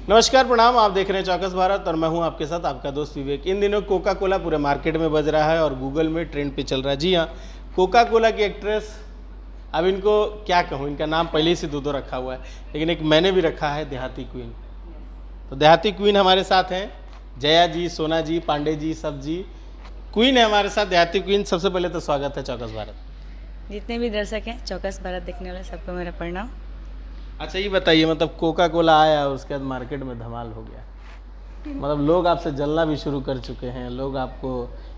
नमस्कार प्रणाम, आप देख रहे हैं चौकस भारत और मैं हूं आपके साथ आपका दोस्त विवेक। इन दिनों कोका कोला पूरे मार्केट में बज रहा है और गूगल में ट्रेंड पे चल रहा है। जी हाँ, कोका कोला की एक्ट्रेस, अब इनको क्या कहूँ, इनका नाम पहले ही से दो रखा हुआ है, लेकिन एक मैंने भी रखा है देहाती क्वीन। तो देहाती क्वीन हमारे साथ हैं, जया जी, सोना जी, पांडे जी, सब जी क्वीन है हमारे साथ। देहाती क्वीन, सबसे पहले तो स्वागत है चौकस भारत। जितने भी दर्शक हैं चौकस भारत देखने वाले सबको मेरा प्रणाम। अच्छा ये बताइए, मतलब कोका कोला आया और उसके बाद मार्केट में धमाल हो गया, मतलब लोग आपसे जलना भी शुरू कर चुके हैं, लोग आपको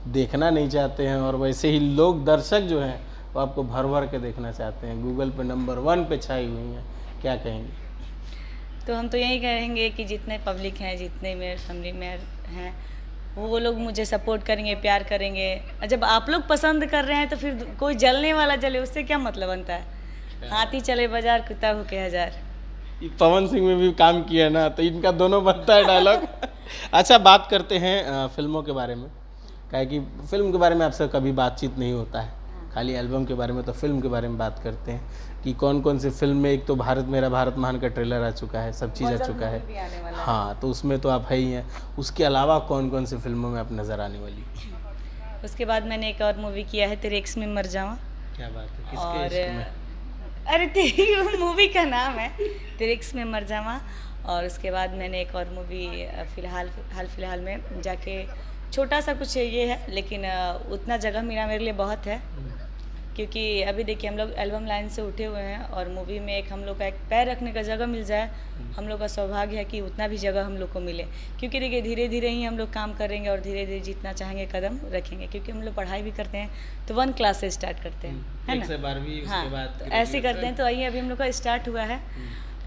देखना नहीं चाहते हैं और वैसे ही लोग दर्शक जो हैं वो आपको भर भर के देखना चाहते हैं, गूगल पे नंबर 1 पे छाई हुई हैं, क्या कहेंगे? तो हम तो यही कहेंगे कि जितने पब्लिक हैं, जितने मेरे फैमिली में हैं, वो लोग मुझे सपोर्ट करेंगे, प्यार करेंगे। और जब आप लोग पसंद कर रहे हैं तो फिर कोई जलने वाला जले, उससे क्या मतलब बनता है? हाथी चले बाजार, कुत्ता भूखे हजार। पवन सिंह में भी काम किया ना, तो इनका दोनों बनता है डायलॉग। अच्छा, बात करते हैं फिल्मों के बारे में। क्या है कि फिल्म के बारे में आपसे कभी बातचीत नहीं होता है, खाली एल्बम के बारे में। तो फिल्म के बारे में बात करते हैं कि कौन कौन सी फिल्म में, एक तो भारत मेरा भारत महान का ट्रेलर आ चुका है, सब चीज़ आ चुका है, हाँ, तो उसमें तो आप है ही हैं। उसके अलावा कौन कौन सी फिल्मों में आप नज़र आने वाली? उसके बाद मैंने एक और मूवी किया है, तेरे इश्क में मर जावा। क्या बात है, किसके इश्क में? अरे तेरी मूवी का नाम है तेरे इश्क में मर जावा। और उसके बाद मैंने एक और मूवी हाल फिलहाल में जाके, छोटा सा कुछ ये है लेकिन उतना जगह मेरे लिए बहुत है, क्योंकि अभी देखिए हम लोग एल्बम लाइन से उठे हुए हैं और मूवी में एक हम लोग का एक पैर रखने का जगह मिल जाए, हम लोग का सौभाग्य है कि उतना भी जगह हम लोग को मिले। क्योंकि देखिए धीरे धीरे ही हम लोग काम करेंगे और धीरे धीरे जितना चाहेंगे कदम रखेंगे, क्योंकि हम लोग पढ़ाई भी करते हैं तो 1 क्लास से स्टार्ट करते हैं, है ना? 12वीं, हाँ, उसके बाद तो ऐसे करते हैं। तो आइए, अभी हम लोग का स्टार्ट हुआ है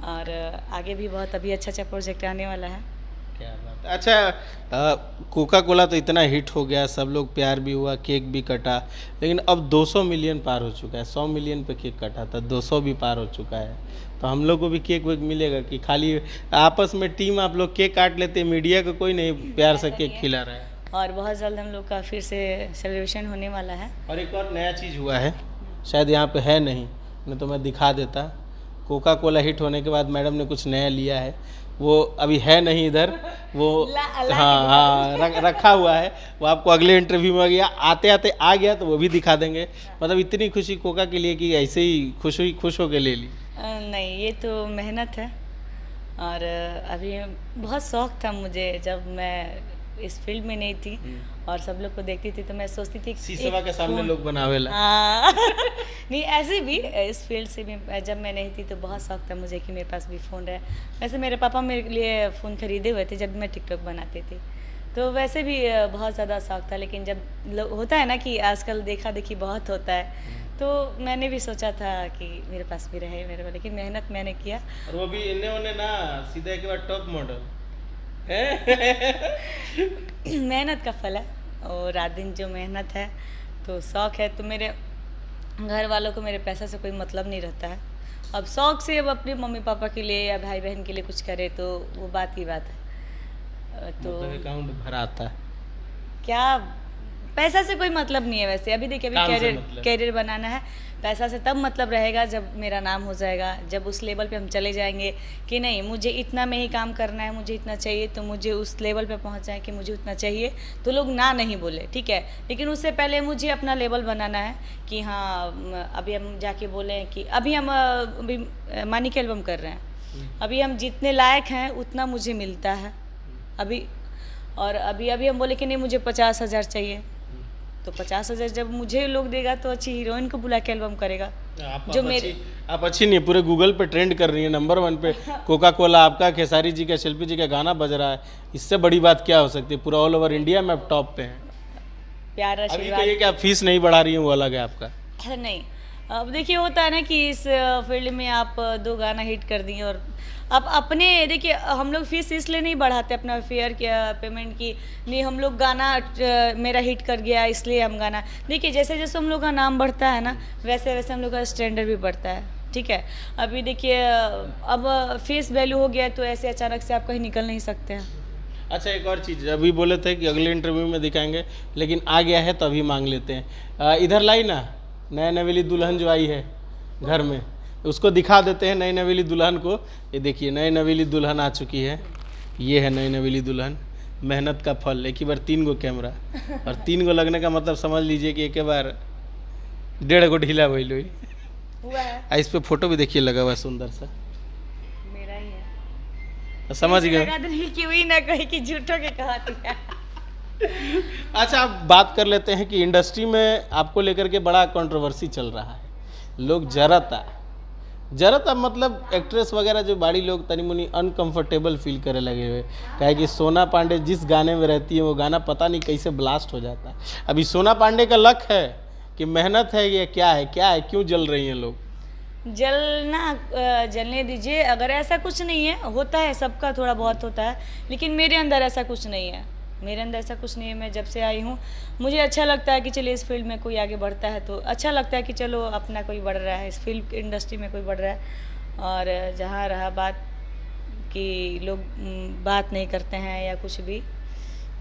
और आगे भी बहुत अभी अच्छा प्रोजेक्ट आने वाला है। क्या बात है। अच्छा, कोका कोला तो इतना हिट हो गया, सब लोग प्यार भी हुआ, केक भी कटा, लेकिन अब 200 मिलियन पार हो चुका है। 100 मिलियन पे केक कटा था, 200 भी पार हो चुका है। तो हम लोग को भी केक वेक मिलेगा कि खाली आपस में टीम आप लोग केक काट लेते हैं, मीडिया को कोई नहीं प्यार से केक खिला रहा है? और बहुत जल्द हम लोग का फिर से सेलिब्रेशन होने वाला है। और एक और नया चीज़ हुआ है, शायद यहाँ पे है नहीं तो मैं दिखा देता। कोका कोला हिट होने के बाद मैडम ने कुछ नया लिया है, वो अभी है नहीं इधर, वो हाँ रखा हुआ है, वो आपको अगले इंटरव्यू में गया आते आते आ गया तो वो भी दिखा देंगे। मतलब इतनी खुशी कोका के लिए कि ऐसे ही खुश होके ले ली? नहीं, ये तो मेहनत है। और अभी बहुत शौक था मुझे, जब मैं इस फील्ड में नहीं थी और सब लोग को देखती थी तो मैं सोचती थी शीशवा के सामने लोग बनावेला। हाँ नहीं, ऐसे भी इस फील्ड से भी जब मैं नहीं थी तो बहुत शौक था मुझे कि मेरे पास भी फ़ोन रहे। वैसे मेरे पापा मेरे लिए फ़ोन खरीदे हुए थे जब मैं टिकटॉक बनाती थी, तो वैसे भी बहुत ज़्यादा शौक था। लेकिन जब होता है ना कि आजकल देखा देखी बहुत होता है, तो मैंने भी सोचा था कि मेरे पास भी रहे मेरे, लेकिन मेहनत मैंने किया। और वो भी इन्हें उन्हें ना, सीधा के बाद टॉप मॉडल मेहनत का फल है, और रात दिन जो मेहनत है तो शौक़ है। तो मेरे घर वालों को मेरे पैसा से कोई मतलब नहीं रहता है। अब शौक़ से अब अपने मम्मी पापा के लिए या भाई बहन के लिए कुछ करे तो वो बात की बात है। तो मतलब अकाउंट भरा आता है, क्या पैसा से कोई मतलब नहीं है। वैसे अभी देखिए, अभी कैरियर बनाना है, पैसा से तब मतलब रहेगा जब मेरा नाम हो जाएगा, जब उस लेवल पे हम चले जाएंगे कि नहीं मुझे इतना में ही काम करना है, मुझे इतना चाहिए, तो मुझे उस लेवल पे पहुंच जाए कि मुझे उतना चाहिए, तो लोग ना नहीं बोले, ठीक है। लेकिन उससे पहले मुझे अपना लेवल बनाना है कि हाँ, अभी हम जाके बोलें कि अभी हम अभी मानी के एल्बम कर रहे हैं, अभी हम जितने लायक हैं उतना मुझे मिलता है अभी। और अभी हम बोले कि नहीं मुझे 50,000 चाहिए, तो 50,000 जब मुझे लोग देगा तो अच्छी हीरोइन को बुला के एल्बम करेगा। आप अच्छी नहीं, पूरे गूगल पे ट्रेंड कर रही है, नंबर 1 पे कोका कोला आपका, खेसारी जी का, शिल्पी जी का गाना बज रहा है, इससे बड़ी बात क्या हो सकती है? पूरा ऑल ओवर इंडिया में आप टॉप पे हैं। प्यार अभी कहिए कि आप फीस नहीं बढ़ा रही हैं, वो अलग है आपका। नहीं, अब देखिए होता है ना कि इस फील्ड में आप 2 गाना हिट कर दिए और अब अपने देखिए, हम लोग फीस इसलिए नहीं बढ़ाते अपना फेयर क्या पेमेंट की, नहीं हम लोग गाना मेरा हिट कर गया इसलिए हम गाना, देखिए जैसे जैसे हम लोग का नाम बढ़ता है ना, वैसे वैसे हम लोग का स्टैंडर्ड भी बढ़ता है, ठीक है। अभी देखिए अब फेस वैल्यू हो गया तो ऐसे अचानक से आप कहीं निकल नहीं सकते हैं। अच्छा, एक और चीज़, अभी बोले थे कि अगले इंटरव्यू में दिखाएंगे, लेकिन आ गया है तो अभी मांग लेते हैं। इधर लाई ना, नया नवेली दुल्हन जो आई है घर में, उसको दिखा देते हैं नई नवेली दुल्हन को। ये देखिए नई नवेली दुल्हन आ चुकी है, ये है नई नवेली दुल्हन, मेहनत का फल। एक ही बार 3 गो कैमरा और 3 गो लगने का मतलब समझ लीजिए कि एक बार 1.5 गो ढीला भइल हुआ है। इस पे फोटो भी देखिए लगा हुआ है सुंदर सा, मेरा ही है। समझ गए। कि वही ना कहे कि झूठों के कहती है। अच्छा, आप बात कर लेते हैं कि इंडस्ट्री में आपको लेकर के बड़ा कंट्रोवर्सी चल रहा है, लोग जरता मतलब एक्ट्रेस वगैरह जो बड़ी लोग तनी मुनी अनकंफर्टेबल फील करे लगे हुए, कहे कि सोना पांडे जिस गाने में रहती है वो गाना पता नहीं कैसे ब्लास्ट हो जाता है। अभी सोना पांडे का लक है कि मेहनत है, ये क्या है क्यों जल रही हैं लोग? जलने दीजिए, अगर ऐसा कुछ नहीं है, होता है सबका थोड़ा बहुत होता है, लेकिन मेरे अंदर ऐसा कुछ नहीं है। मैं जब से आई हूँ मुझे अच्छा लगता है कि चलिए इस फील्ड में कोई आगे बढ़ता है तो अच्छा लगता है कि चलो अपना कोई बढ़ रहा है, इस फिल्म इंडस्ट्री में कोई बढ़ रहा है। और जहाँ रहा बात कि लोग बात नहीं करते हैं या कुछ भी,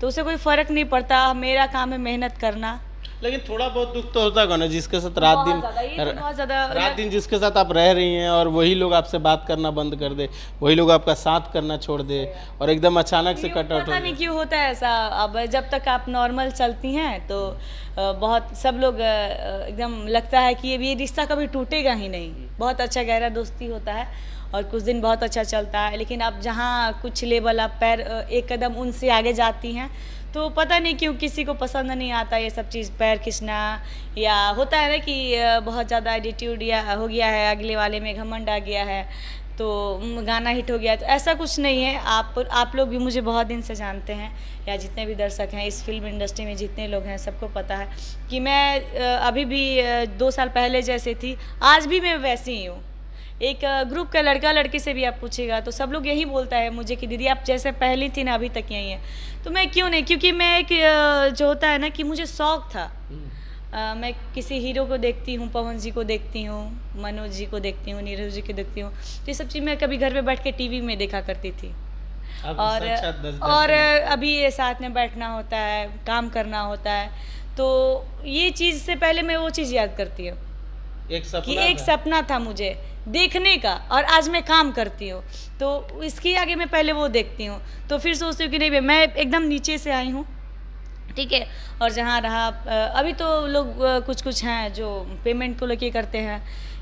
तो उससे कोई फ़र्क नहीं पड़ता। मेरा काम है मेहनत करना। लेकिन थोड़ा बहुत दुख तो होता है ना, जिसके साथ रात दिन जिसके साथ आप रह रही हैं और वही लोग आपसे बात करना बंद कर दे, वही लोग आपका साथ करना छोड़ दे और एकदम अचानक से कट आउट हो। पता नहीं क्यों होता है ऐसा। अब जब तक आप नॉर्मल चलती हैं तो बहुत सब लोग एकदम लगता है कि ये रिश्ता कभी टूटेगा ही नहीं। बहुत अच्छा गहरा दोस्ती होता है और कुछ दिन बहुत अच्छा चलता है, लेकिन अब जहाँ कुछ लेवल आप पैर एक कदम उनसे आगे जाती हैं तो पता नहीं क्यों किसी को पसंद नहीं आता ये सब चीज़, पैर खींचना, या होता है ना कि बहुत ज़्यादा एटीट्यूड या हो गया है, अगले वाले में घमंड आ गया है तो गाना हिट हो गया। तो ऐसा कुछ नहीं है। आप लोग भी मुझे बहुत दिन से जानते हैं, या जितने भी दर्शक हैं इस फिल्म इंडस्ट्री में जितने लोग हैं सबको पता है कि मैं अभी भी 2 साल पहले जैसे थी, आज भी मैं वैसी ही हूँ। एक ग्रुप का लड़का लड़की से भी आप पूछेगा तो सब लोग यही बोलता है मुझे कि दीदी आप जैसे पहली थी ना अभी तक यही है। तो मैं क्यों नहीं, क्योंकि मैं एक जो होता है ना कि मुझे शौक था। मैं किसी हीरो को देखती हूँ, पवन जी को देखती हूँ, मनोज जी को देखती हूँ, नीरज जी को देखती हूँ, तो ये सब चीज़ मैं कभी घर पे बैठ के टीवी में देखा करती थी। और अभी ये साथ में बैठना होता है, काम करना होता है, तो ये चीज़ से पहले मैं वो चीज़ याद करती हूँ एक सपना था मुझे देखने का, और आज मैं काम करती हूँ तो इसके आगे मैं पहले वो देखती हूँ। तो फिर सोचती हूँ कि नहीं मैं एकदम नीचे से आई हूँ, ठीक है। और जहाँ रहा अभी तो लोग कुछ हैं जो पेमेंट को लेके करते हैं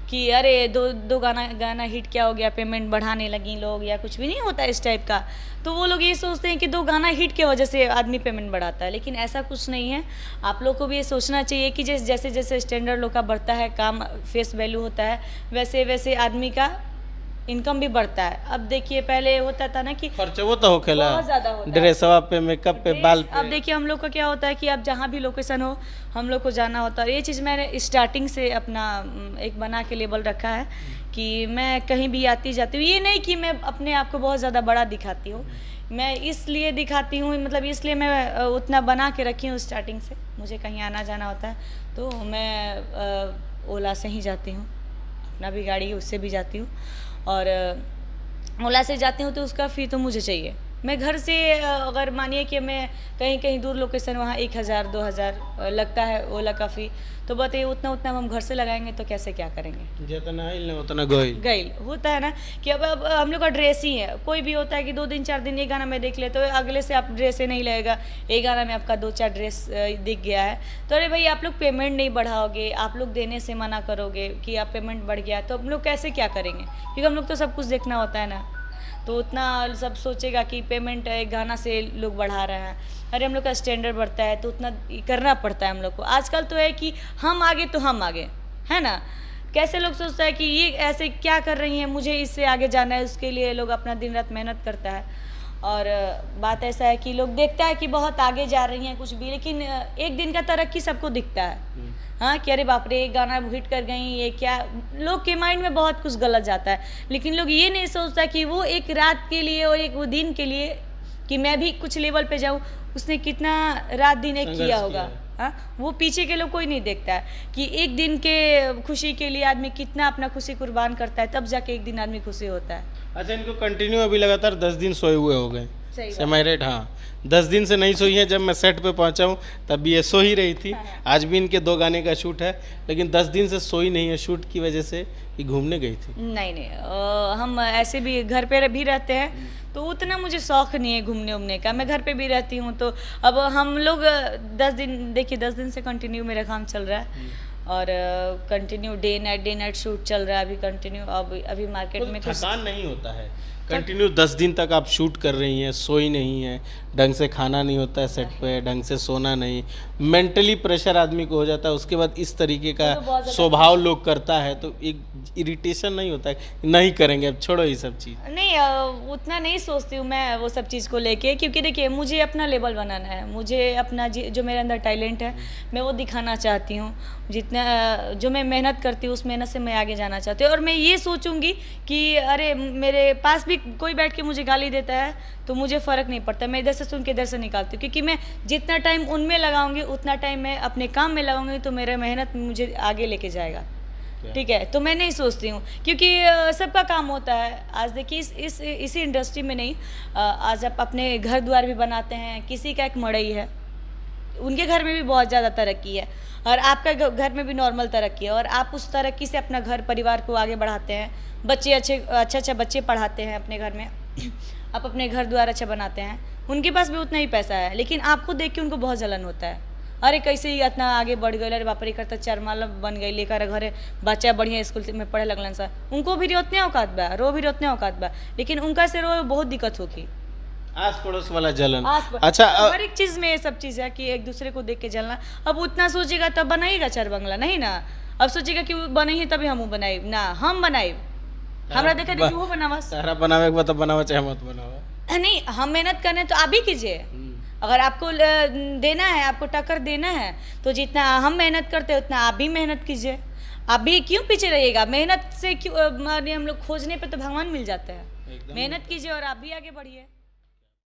कि अरे दो गाना हिट क्या हो गया, पेमेंट बढ़ाने लगी लोग, या कुछ भी नहीं होता इस टाइप का। तो वो लोग ये सोचते हैं कि 2 गाना हिट की वजह से आदमी पेमेंट बढ़ाता है, लेकिन ऐसा कुछ नहीं है। आप लोग को भी ये सोचना चाहिए कि जैसे जैसे स्टैंडर्ड लोग का बढ़ता है, काम फेस वैल्यू होता है, वैसे वैसे आदमी का इनकम भी बढ़ता है। अब देखिए पहले होता था ना कि खर्चा वो तो होखेला, बहुत ज़्यादा होता है, ड्रेसवा पे, मेकअप पे, बाल पे। अब देखिए हम लोग का क्या होता है कि अब जहाँ भी लोकेशन हो हम लोग को जाना होता है। ये चीज़ मैंने स्टार्टिंग से अपना एक बना के लेबल रखा है कि मैं कहीं भी आती जाती हूँ, ये नहीं कि मैं अपने आप को बहुत ज़्यादा बड़ा दिखाती हूँ, मैं इसलिए दिखाती हूँ, मतलब इसलिए मैं उतना बना के रखी हूँ स्टार्टिंग से। मुझे कहीं आना जाना होता है तो मैं ओला से ही जाती हूँ, अपना भी गाड़ी है उससे भी जाती हूँ, और ओला से जाती हूँ तो उसका फ़ी तो मुझे चाहिए। मैं घर से अगर मानिए कि मैं कहीं दूर लोकेशन, वहाँ 1000-2000 लगता है ओला का फ़ी, तो बताइए उतना हम घर से लगाएंगे तो कैसे क्या करेंगे? जितना आइल उतना गइल होता है ना कि अब हम लोग का ड्रेस ही है। कोई भी होता है कि 2 दिन 4 दिन ये गाना में देख ले तो अगले से आप ड्रेस ही नहीं लगेगा, एक गाना में आपका 2-4 ड्रेस दिख गया है तो अरे भाई आप लोग पेमेंट नहीं बढ़ाओगे, आप लोग देने से मना करोगे कि आप पेमेंट बढ़ गया तो हम लोग कैसे क्या करेंगे? क्योंकि हम लोग तो सब कुछ देखना होता है ना। तो उतना सब सोचेगा कि पेमेंट एक गाना से लोग बढ़ा रहे हैं, अरे हम लोग का स्टैंडर्ड बढ़ता है तो उतना करना पड़ता है हम लोग को। आजकल तो है कि हम आगे तो हम आगे, है ना। कैसे लोग सोचता है कि ये ऐसे क्या कर रही हैं, मुझे इससे आगे जाना है, उसके लिए लोग अपना दिन रात मेहनत करता है। और बात ऐसा है कि लोग देखता है कि बहुत आगे जा रही हैं कुछ भी, लेकिन एक दिन का तरक्की सबको दिखता है। हाँ कि अरे बाप रे एक गाना हिट कर गई, ये क्या, लोग के माइंड में बहुत कुछ गलत जाता है, लेकिन लोग ये नहीं सोचता कि वो एक रात के लिए और एक वो दिन के लिए कि मैं भी कुछ लेवल पे जाऊँ, उसने कितना रात दिन एक किया होगा। हाँ वो पीछे के लोग कोई नहीं देखता है कि एक दिन के खुशी के लिए आदमी कितना अपना खुशी कुर्बान करता है, तब जाके एक दिन आदमी खुशी होता है। अच्छा, इनको कंटिन्यू अभी लगातार 10 दिन सोए हुए हो गए, समय रेट? हाँ 10 दिन से नहीं सोई है। जब मैं सेट पे पहुंचा हूँ तब भी ये सो ही रही थी। आज भी इनके 2 गाने का शूट है, लेकिन 10 दिन से सोई नहीं है शूट की वजह से। ये घूमने गई थी? नहीं हम ऐसे भी घर पे भी रहते हैं तो उतना मुझे शौक नहीं है घूमने उमने का। मैं घर पे भी रहती हूँ, तो अब हम लोग 10 दिन, देखिए 10 दिन से कंटिन्यू मेरा काम चल रहा है और कंटिन्यू डे नाइट शूट चल रहा है अभी कंटिन्यू। अभी मार्केट में थकान नहीं होता है? कंटिन्यू 10 दिन तक आप शूट कर रही हैं, सोई नहीं है, ढंग से खाना नहीं होता है सेट पे, ढंग से सोना नहीं, मेंटली प्रेशर आदमी को हो जाता है। उसके बाद इस तरीके का स्वभाव लोग करता है तो एक इरिटेशन नहीं होता है, नहीं करेंगे अब छोड़ो ये सब चीज़? नहीं, उतना नहीं सोचती हूँ मैं वो सब चीज़ को लेके, क्योंकि देखिए मुझे अपना लेवल बनाना है, मुझे अपना जो मेरे अंदर टैलेंट है मैं वो दिखाना चाहती हूँ। जितना जो मैं मेहनत करती हूँ उस मेहनत से मैं आगे जाना चाहती हूँ। और मैं ये सोचूंगी कि अरे मेरे पास भी कोई बैठ के मुझे गाली देता है तो मुझे फ़र्क नहीं पड़ता, मैं इधर से सुन के इधर से निकालती हूँ, क्योंकि मैं जितना टाइम उनमें लगाऊंगी उतना टाइम मैं अपने काम में लगाऊंगी तो मेरा मेहनत मुझे आगे लेके जाएगा। ठीक है, तो मैं नहीं सोचती हूँ, क्योंकि सबका काम होता है। आज देखिए इसी इंडस्ट्री में नहीं, आज आप अपने घर द्वार भी बनाते हैं, किसी का एक मड़ई है उनके घर में भी बहुत ज़्यादा तरक्की है और आपका घर में भी नॉर्मल तरक्की है, और आप उस तरक्की से अपना घर परिवार को आगे बढ़ाते हैं, बच्चे अच्छे बच्चे पढ़ाते हैं अपने घर में, आप अपने घर द्वार अच्छा बनाते हैं। उनके पास भी उतना ही पैसा है, लेकिन आपको देख के उनको बहुत जलन होता है, अरे कैसे ही इतना आगे बढ़ गए, अरे बाप रे करता 4 माला बन गई, लेकर घरे बच्चा बढ़िया स्कूल में पढ़े लगलन सा, उनको भी उतने औकात बा, रो भी उतने औकात बा, लेकिन उनका से रो बहुत दिक्कत होगी। आस पड़ोस वाला जलन। अच्छा, हर एक चीज में ये सब चीज है कि एक दूसरे को देख के जलना। अब उतना सोचेगा तब बनाएगा 4 बंगला, नहीं ना। अब सोचेगा कि बनाई तभी हम बनाई ना, हम बनाई, हमरा देखा देखी वो बनावा, सारा बनावे के बाद बनावा चाहे मत बनावा, नहीं हम मेहनत करने तो आप ही कीजिए। अगर आपको देना है, आपको टक्कर देना है तो जितना हम मेहनत करते हैं उतना आप भी मेहनत कीजिए। आप भी क्यों पीछे रहिएगा? मेहनत से क्यों हम लोग खोजने पे तो भगवान मिल जाते हैं। मेहनत कीजिए और आप भी आगे बढ़िए।